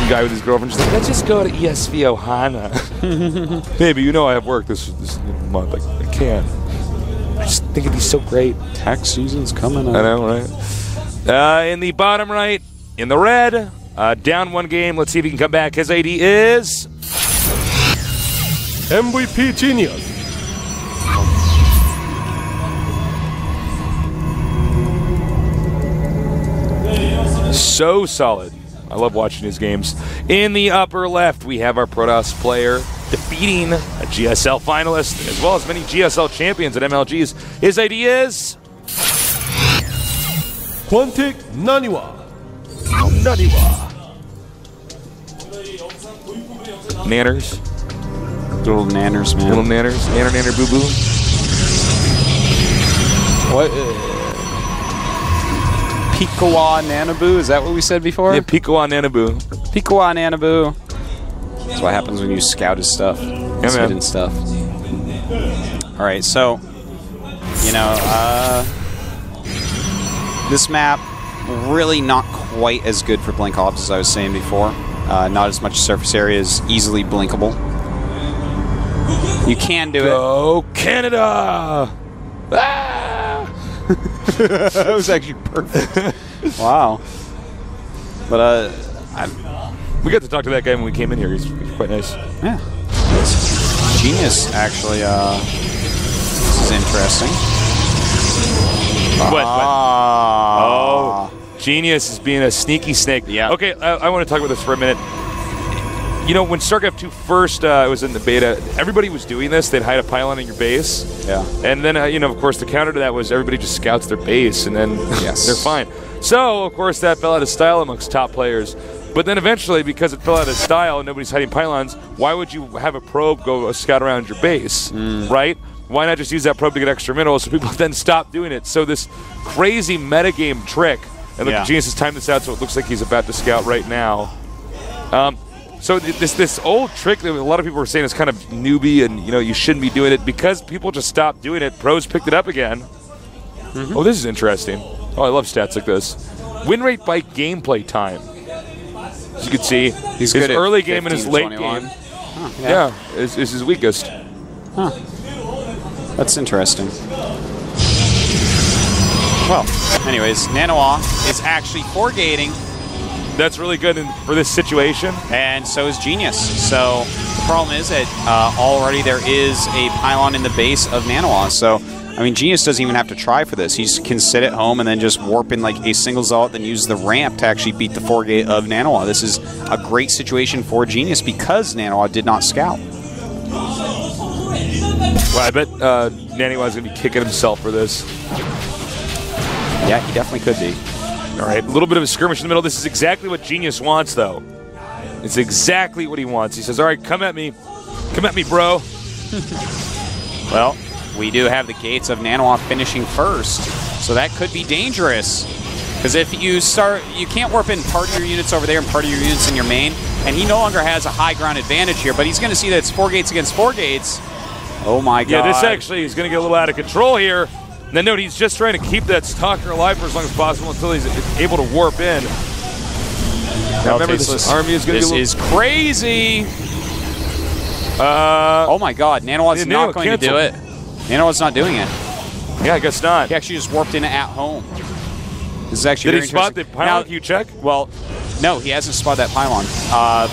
guy with his girlfriend. She's like, let's just go to ESV Ohana. Baby, you know I have work this month. I can't. I just think it'd be so great. Tax season's coming up. I know, right? In the bottom right, in the red, down one game. Let's see if he can come back. His AD is MVP Genius. so solid. I love watching his games. In the upper left, we have our Protoss player defeating a GSL finalist, as well as many GSL champions at MLGs. His ID is Quantic NaNiWa. NaNiWa. Nanners. Little nanners, man. Little nanners. Nanner, nanner, boo boo. What? Pikawa Nanaboo? Is that what we said before? Yeah, Pikawa Nanaboo. Pikawa Nanaboo. That's what happens when you scout his stuff. His hidden stuff. Alright, so, you know, this map, really not quite as good for blink ops as I was saying before. Not as much surface area is easily blinkable. You can do it. Go Canada! Ah! That was actually perfect. Wow. But, we got to talk to that guy when we came in here. He's quite nice. Yeah. Genius, actually, this is interesting. What? Oh, Genius is being a sneaky snake. Yeah. Okay, I want to talk about this for a minute. You know, when StarCraft II first was in the beta, everybody was doing this. They'd hide a pylon in your base. Yeah. And then, you know, of course, the counter to that was everybody just scouts their base, and then they're fine. So, of course, that fell out of style amongst top players. But then eventually, because it fell out of style and nobody's hiding pylons, why would you have a probe go scout around your base, right? Why not just use that probe to get extra minerals? So people then stop doing it. So this crazy metagame trick, and look, Genius has timed this out so it looks like he's about to scout right now. So this old trick that a lot of people were saying is kind of newbie, and you know you shouldn't be doing it because people just stopped doing it. Pros picked it up again. Oh, this is interesting. Oh, I love stats like this. Win rate by gameplay time. As you can see, he's his good at early game and his late 21. game. Huh, yeah, is his weakest. Huh. That's interesting. Well, anyways, NaNiWa is actually 4-gating. That's really good for this situation. And so is Genius. So the problem is that already there is a pylon in the base of NaNiWa. So, I mean, Genius doesn't even have to try for this. He can sit at home and then just warp in like a single zealot, then use the ramp to actually beat the 4-gate of NaNiWa. This is a great situation for Genius because NaNiWa did not scout. Well, I bet NaNiWa is going to be kicking himself for this. Yeah, he definitely could be. All right, a little bit of a skirmish in the middle. This is exactly what Genius wants, though. It's exactly what he wants. He says, all right, come at me. Come at me, bro. Well, we do have the gates of NaNiWa finishing first, so that could be dangerous. Because if you start, you can't warp in part of your units over there and part of your units in your main, and he no longer has a high ground advantage here, but he's going to see that it's 4 gates against 4 gates. Oh my god. Yeah, this actually is going to get a little out of control here. And then note, he's just trying to keep that stalker alive for as long as possible until he's able to warp in. Now remember, this army is going to be This is crazy! Oh my god, NaNiWa's not going to do it. NaNiWa's not doing it. Yeah, I guess not. He actually just warped in at home. This is actually Did he spot the pylon? Now, Can you check? Well, no, he hasn't spotted that pylon.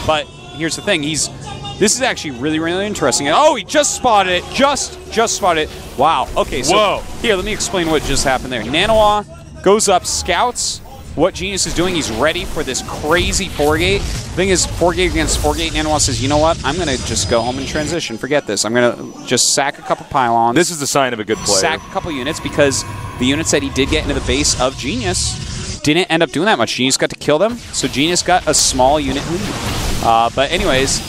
But here's the thing, this is actually really, really interesting. Oh, he just spotted it. Just spotted it. Wow. Okay, so here, let me explain what just happened there. NaNiWa goes up, scouts what Genius is doing. He's ready for this crazy 4-gate. The thing is, 4-gate against 4-gate, NaNiWa says, you know what? I'm going to just go home and transition. Forget this. I'm going to just sack a couple pylons. This is the sign of a good player. Sack a couple units because the units that he did get into the base of Genius didn't end up doing that much. Genius got to kill them, so Genius got a small unit lead. But anyways,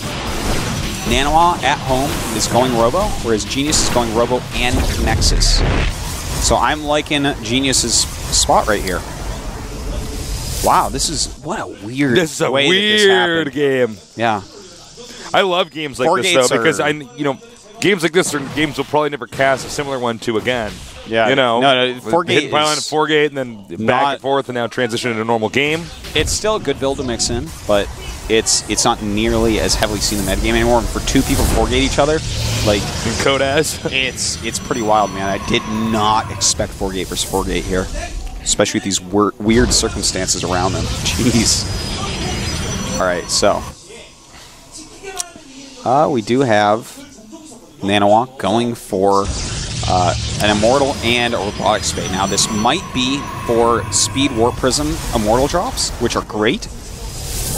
NaNiWa at home is going Robo, whereas Genius is going Robo and Nexus. So I'm liking Genius's spot right here. Wow, what a weird This is a weird game. Yeah. I love games like this, though, because games like this are games we'll probably never cast a similar one to again. Yeah. You know, no, 4-gate hitting pylon to 4-gate and then back and forth and now transition into a normal game. It's still a good build to mix in, but it's not nearly as heavily seen in the metagame anymore. And for 2 people to 4-gate each other, like in Code-As, it's pretty wild, man. I did not expect 4-gate versus 4-gate here, especially with these weird circumstances around them. Jeez. All right, so we do have NaNiWa going for an Immortal and a Robotic Spade. Now, this might be for Speed Warp Prism Immortal drops, which are great,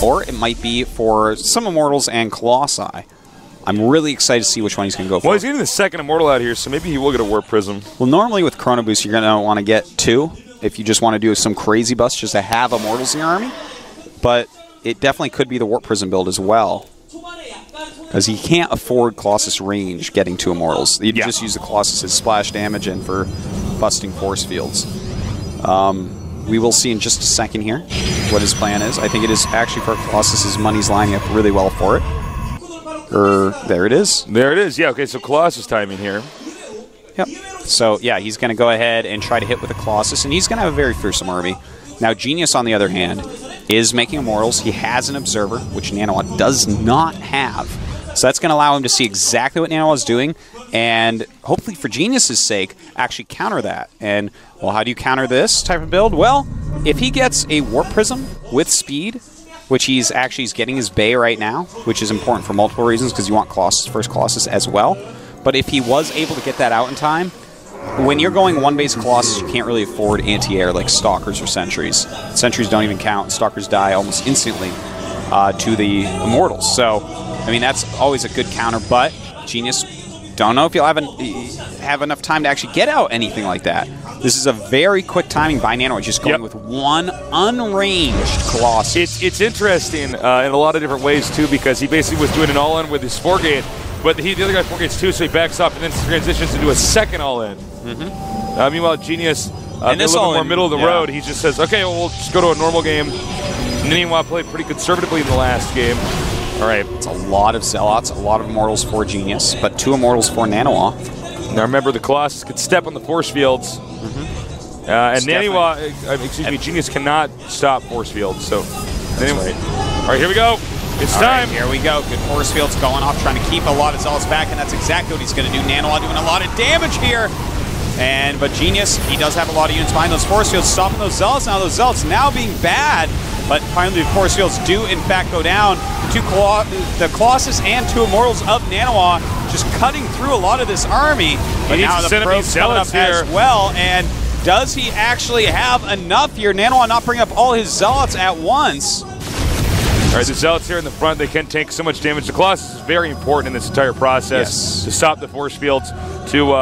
or it might be for some Immortals and Colossi. I'm really excited to see which one he's going to go for. Well, he's getting the second Immortal out here, so maybe he will get a Warp Prism. Well, normally with Chrono Boost, you're going to want to get 2 if you just want to do some crazy bust just to have Immortals in your army. But it definitely could be the Warp Prism build as well, because he can't afford Colossus range getting 2 Immortals. You just use the Colossus as splash damage and for busting force fields. We will see in just a second here what his plan is. I think it is actually for Colossus' money's lining up really well for it. There it is. There it is. Yeah, okay, so Colossus timing here. Yep. So, yeah, he's going to go ahead and try to hit with a Colossus, and he's going to have a very fearsome army. Now, Genius, on the other hand, is making Immortals. He has an Observer, which NaNiWa does not have. So that's going to allow him to see exactly what NaNiWa is doing, and hopefully for Genius's sake, actually counter that. And, well, how do you counter this type of build? Well, if he gets a Warp Prism with speed, which he's getting his Bay right now, which is important for multiple reasons, because you want Colossus, first Colossus as well. But if he was able to get that out in time, when you're going 1-base Colossus, you can't really afford anti-air like Stalkers or Sentries. Sentries don't even count. Stalkers die almost instantly to the Immortals. So, I mean, that's always a good counter, but Genius, don't know if you'll have enough time to actually get out anything like that. This is a very quick timing by NaNiWa, just going with one unranged Colossus. It's interesting in a lot of different ways, too, because he basically was doing an all-in with his 4-gate, but the other guy 4-gates too, so he backs up and then transitions into a second all-in. Meanwhile, Genius, a little more middle of the road, he just says, okay, well, we'll just go to a normal game. NaNiWa played pretty conservatively in the last game. All right. It's a lot of Zealots, a lot of Immortals for Genius, but 2 Immortals for NaNiWa. Now remember, the Colossus can step on the force fields. And NaNiWa, Genius cannot stop force fields. So, anyway. All right, here we go. It's time. Here we go. Good force fields going off, trying to keep a lot of Zealots back, and that's exactly what he's going to do. NaNiWa doing a lot of damage here. But Genius, he does have a lot of units behind those force fields, stopping those Zealots. Now those Zealots now being bad, but finally the force fields do in fact go down. The Colossus and 2 Immortals of NaNiWa just cutting through a lot of this army. But now the probes coming up as well, and does he actually have enough here? NaNiWa not bringing up all his Zealots at once. All right, the Zealots here in the front, they can take so much damage. The Colossus is very important in this entire process to stop the force fields, to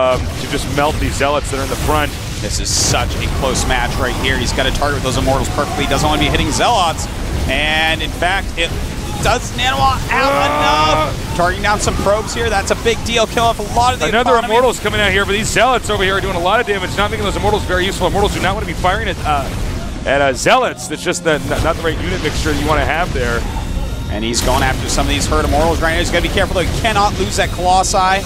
just melt these Zealots that are in the front. This is such a close match right here. He's got to target those Immortals perfectly. He doesn't want to be hitting Zealots. And in fact, does NaNiWa have enough? Targeting down some probes here. That's a big deal. Kill off a lot of the Another Immortals coming out here, but these Zealots over here are doing a lot of damage. Not making those Immortals very useful. Immortals do not want to be firing at Zealots. That's just not the right unit mixture that you want to have there. And he's going after some of these hurt Immortals right now. He's got to be careful, though. He cannot lose that Colossi.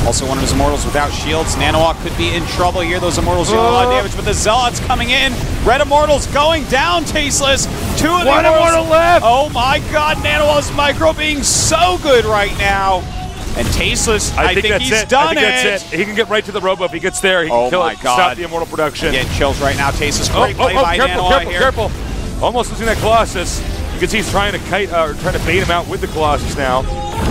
Also one of his Immortals without shields. NaNiWa could be in trouble here. Those Immortals doing a lot of damage, but the Zealots coming in. Red Immortals going down, Tasteless. 2 of the One Immortal left! Oh my god, NaNiWa's micro being so good right now. And Tasteless, I think he's done it. That's it. He can get right to the robo if he gets there. He can kill it, stop the Immortal production. Getting chills right now. Tasteless, great play by NaNiWa here. Careful. Almost losing that Colossus. You can see he's trying to kite, or trying to bait him out with the Colossus now.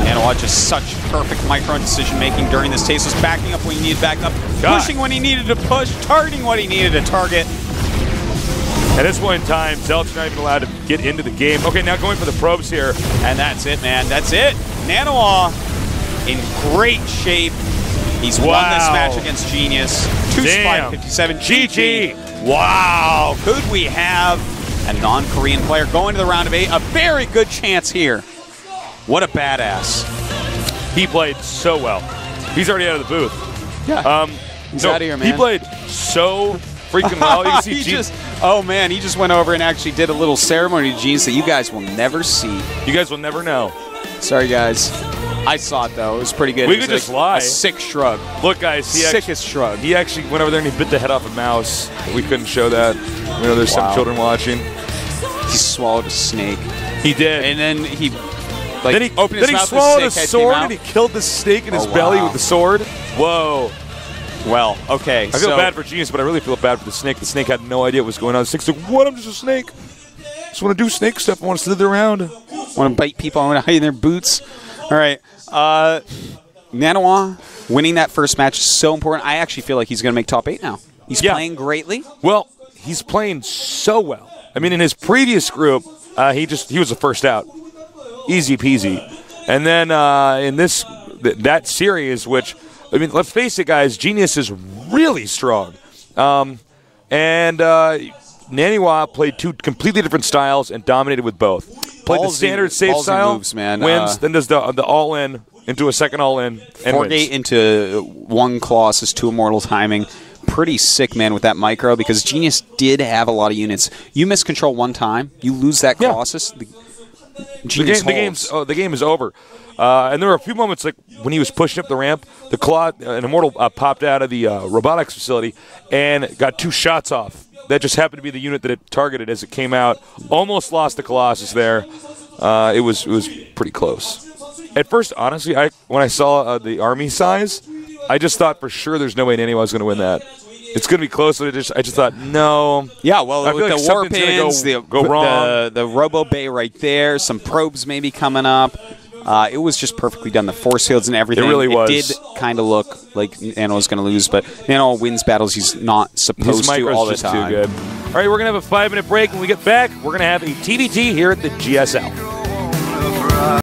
NaNiWa just such perfect micro decision making during this. Tasteless backing up when he needed back up, pushing when he needed to push, targeting what he needed to target. At this point in time, Zealot's not even allowed to get into the game. Okay, now going for the probes here. And that's it, man. That's it. NaNiWa in great shape. He's won this match against Genius. 2-5-57. GG. Wow. Could we have a non-Korean player going to the round of 8? A very good chance here. What a badass. He played so well. He's already out of the booth. Yeah. He's out of here, man. He played so freaking well. You can see oh man, he just went over and actually did a little ceremony to Genius that you guys will never see. You guys will never know. Sorry, guys. I saw it, though. It was pretty good. We It was could just lie. A sick shrug. Look, guys, Sickest shrug. He actually went over there and he bit the head off a mouse. We couldn't show that. You know, there's some children watching. He swallowed a snake. He did. And then he opened his then he mouth, swallowed the a snake head sword came and out. he killed the snake in his Oh, belly wow. with the sword. Whoa. Well, okay. I feel bad for Genius, but I really feel bad for the snake. The snake had no idea what was going on. The snake's like, what? I'm just a snake. I just want to do snake stuff. I want to slither around. Want to bite people. I want to hide in their boots. All right. NaNiWa winning that first match is so important. I actually feel like he's going to make top 8 now. He's playing greatly. Well, he's playing so well. I mean, in his previous group, he was the first out. Easy peasy. And then in that series, which, I mean, let's face it, guys, Genius is really strong. And NaNiWa played 2 completely different styles and dominated with both. Played the standard safe style, moves, man. wins, then does the all-in into a second all-in, and 4 gate wins. into 1 Colossus, 2 Immortal timing. Pretty sick, man, with that micro, because Genius did have a lot of units. You miss control 1 time, you lose that Colossus. The game is over. And there were a few moments like when he was pushing up the ramp, an Immortal popped out of the robotics facility and got 2 shots off. That just happened to be the unit that it targeted as it came out. Almost lost the Colossus there. It was pretty close. At first, honestly, when I saw the army size, I just thought for sure there's no way NaNiWa was going to win that. It's going to be close, but I just thought, no. Yeah, well, I with feel the like warpins, go wrong. The Robo Bay right there, some probes maybe coming up. It was just perfectly done. The force fields and everything. It really was. It did kind of look like NaNiWa was going to lose, but NaNiWa wins battles he's not supposed to all the just time. too good. All right, we're going to have a 5-minute break. When we get back, we're going to have a TVT here at the GSL.